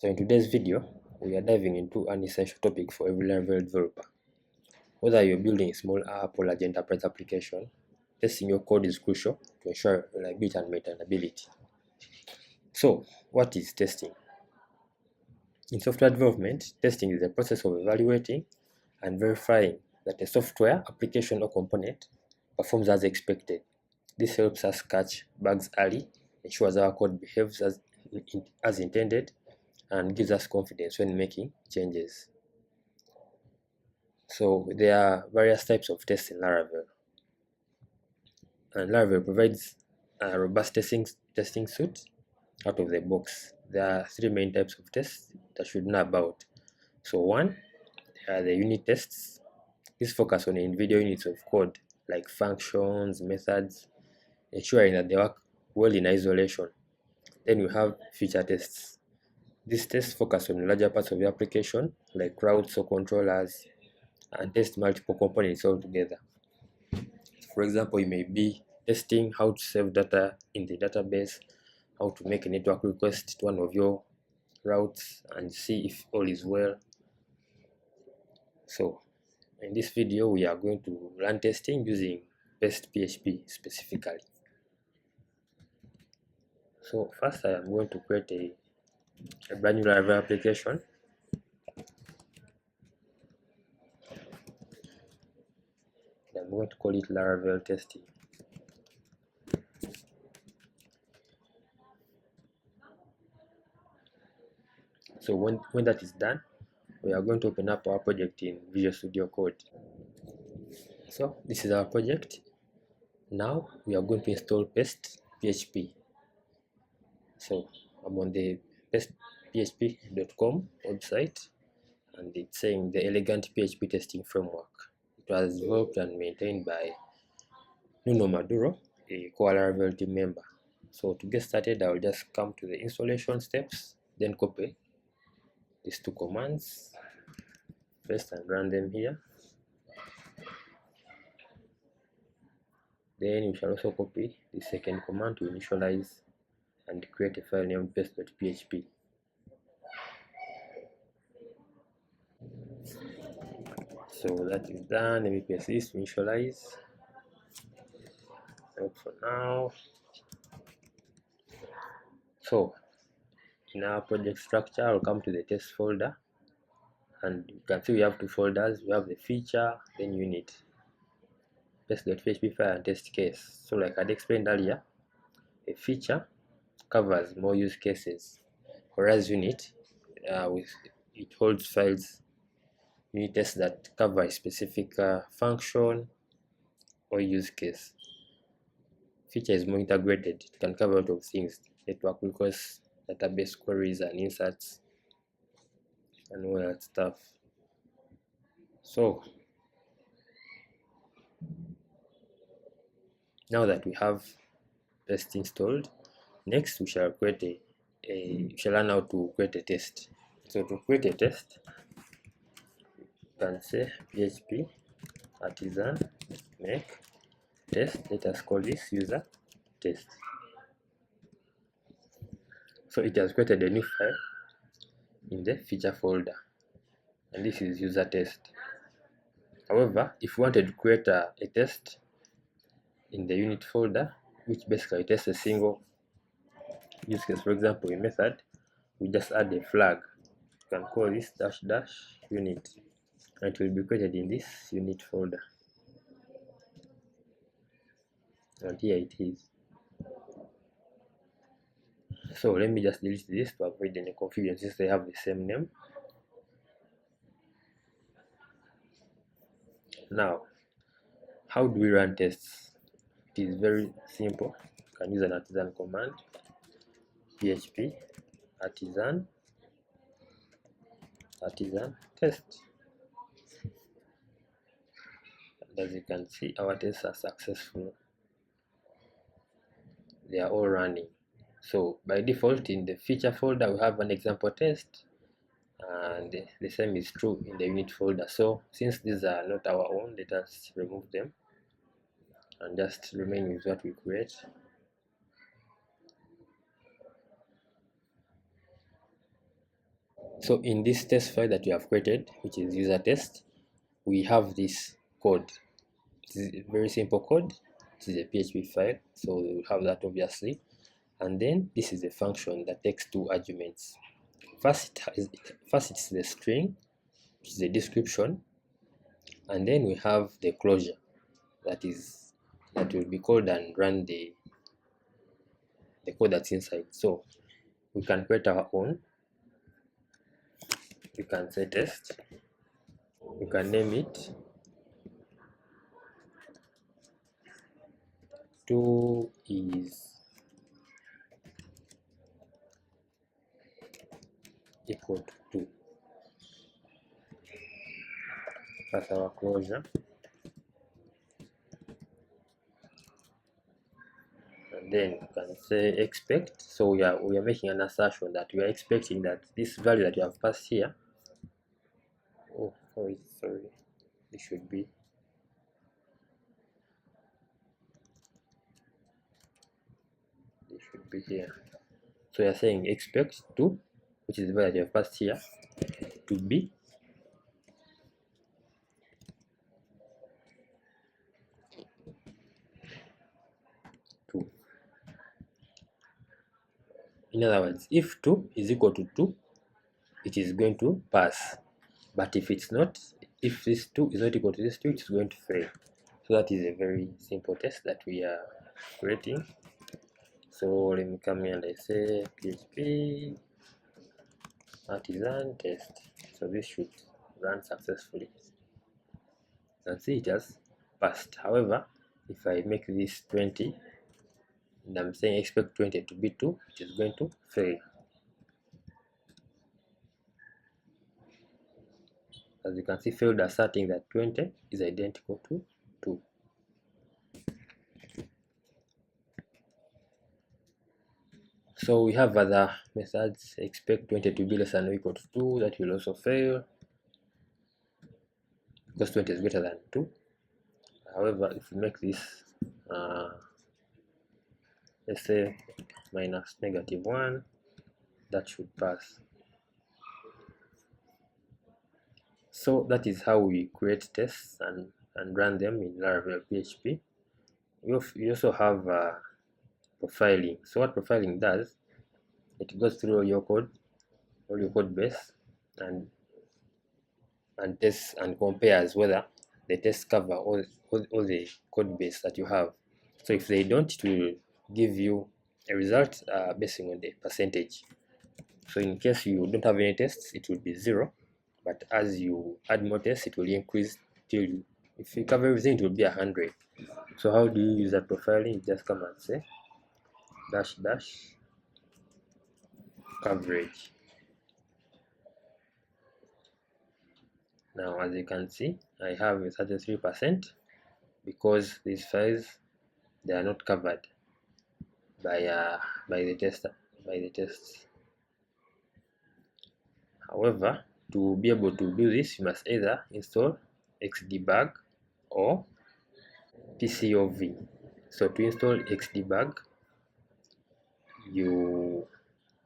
So in today's video, we are diving into an essential topic for every Laravel developer. Whether you're building a small app or large enterprise application, testing your code is crucial to ensure reliability and maintainability. So, what is testing? In software development, testing is the process of evaluating and verifying that a software, application, or component performs as expected. This helps us catch bugs early, ensures our code behaves as intended, and gives us confidence when making changes. So there are various types of tests in Laravel, and Laravel provides a robust testing suite out of the box. There are three main types of tests that you should know about. So one, are the unit tests. These focus on individual units of code like functions, methods, ensuring that they work well in isolation. Then we have feature tests. These tests focus on larger parts of the application like routes or controllers and test multiple components all together. For example, you may be testing how to save data in the database, how to make a network request to one of your routes and see if all is well. So in this video, we are going to run testing using PestPHP specifically. So first, I am going to create a brand new Laravel application. I'm going to call it Laravel testing. So when that is done, we are going to open up our project in Visual Studio Code. So this is our project. Now we are going to install PestPHP. So I'm on the PestPHP.com website, and it's saying the elegant PHP testing framework. It was developed and maintained by Nuno Maduro, a core Laravel team member. So to get started, I will just come to the installation steps, then copy these two commands, paste and run them here. Then you shall also copy the second command to initialize and create a file named pest.php. So that is done. Let me paste this to initialize. So for now, so in our project structure, I'll come to the test folder, and you can see we have two folders. We have the feature, then unit, test.php file, and test case. So like I explained earlier, a feature covers more use cases, whereas unit it holds files, unit tests that cover a specific function or use case. Feature is more integrated. It can cover a lot of things: network requests, database queries and inserts, and all that stuff. So now that we have test installed, next we shall create we shall learn how to create a test. So to create a test, you can say PHP artisan make test. Let us call this user test. So it has created a new file in the feature folder, and this is user test. However, if you wanted to create a test in the unit folder, which basically tests a single use case, for example, a method, we just add a flag. You can call this -- unit, and it will be created in this unit folder. And here it is. So let me just delete this to avoid any confusion since they have the same name. Now, how do we run tests? It is very simple. You can use an artisan command, PHP artisan test. And as you can see, our tests are successful. They are all running. So by default, in the feature folder, we have an example test, and the same is true in the unit folder. So since these are not our own, let us remove them and just remain with what we create. So in this test file that we have created, which is user test, we have this code. It is a very simple code. It is a PHP file, so we will have that obviously. And then this is a function that takes two arguments. First it's the string, which is the description, and then we have the closure that will be called and run the code that's inside. So we can create our own. We can say test. We can name it 2 is equal to 2. That's our closure. And then you can say expect. So we are making an assertion that we are expecting that this value that you have passed here. Oh, sorry. This should be here. So you're saying expect 2, which is the value that you have passed here, to be two. In other words, if 2 is equal to 2, it is going to pass. But if it's not, if this 2 is not equal to this 2, it's going to fail. So that is a very simple test that we are creating. So let me come here and I say PHP artisan test. So this should run successfully. You can see it has passed. However, if I make this 20 and I'm saying expect 20 to be 2, it is going to fail. As you can see, failed asserting that 20 is identical to 2. So we have other methods. Expect 20 to be less than or equal to 2. That will also fail because 20 is greater than 2. However, if we make this let's say minus -1, that should pass. So that is how we create tests and run them in Laravel PHP. We also have profiling. So what profiling does, it goes through all your code base and tests and compares whether the tests cover all the code base that you have. So if they don't, it will give you a result based on the percentage. So in case you don't have any tests, it will be 0, but as you add more tests, it will increase till if you cover everything, it will be 100. So how do you use that profiling? You just come and say -- coverage. Now as you can see, I have a 33% because these files, they are not covered by the tests. However, to be able to do this, you must either install xdebug or pcov. So to install xdebug,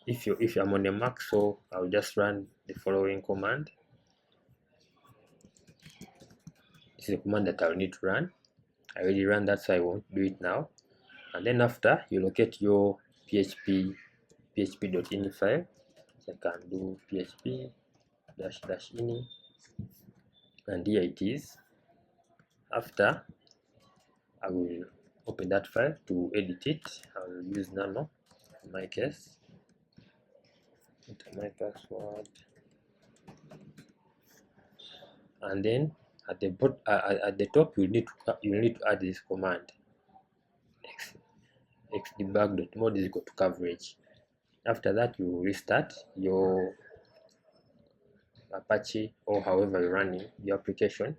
if I'm on a Mac, so I'll just run the following command. This is a command that I'll need to run. I already ran that, so I won't do it now. And then after, you locate your php.ini file. So I can do php -ini, and here it is. After, I will open that file to edit it. I will use nano in my case. Enter my password, and then at the top you need to add this command xdebug.mode is equal to coverage. After that, you restart your Apache or however you're running your application,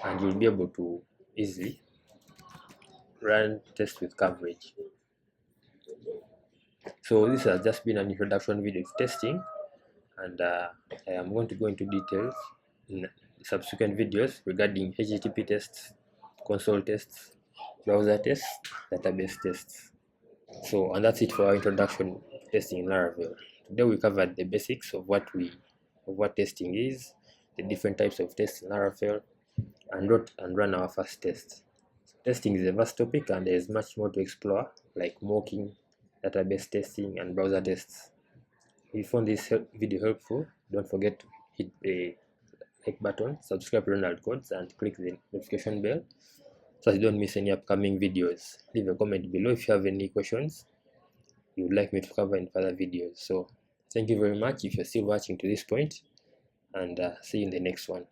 and you'll be able to easily run tests with coverage. So this has just been an introduction video to testing, and I am going to go into details in subsequent videos regarding HTTP tests, console tests, browser tests, database tests. So, and that's it for our introduction testing in Laravel. Today we covered the basics of what testing is, the different types of tests in Laravel, and wrote and ran our first test. Testing is a vast topic and there is much more to explore, like mocking, database testing, and browser tests. If you found this video helpful, don't forget to hit the like button, subscribe to RonaldCodes, and click the notification bell so that you don't miss any upcoming videos. Leave a comment below if you have any questions you would like me to cover in further videos. So thank you very much if you're still watching to this point, and see you in the next one.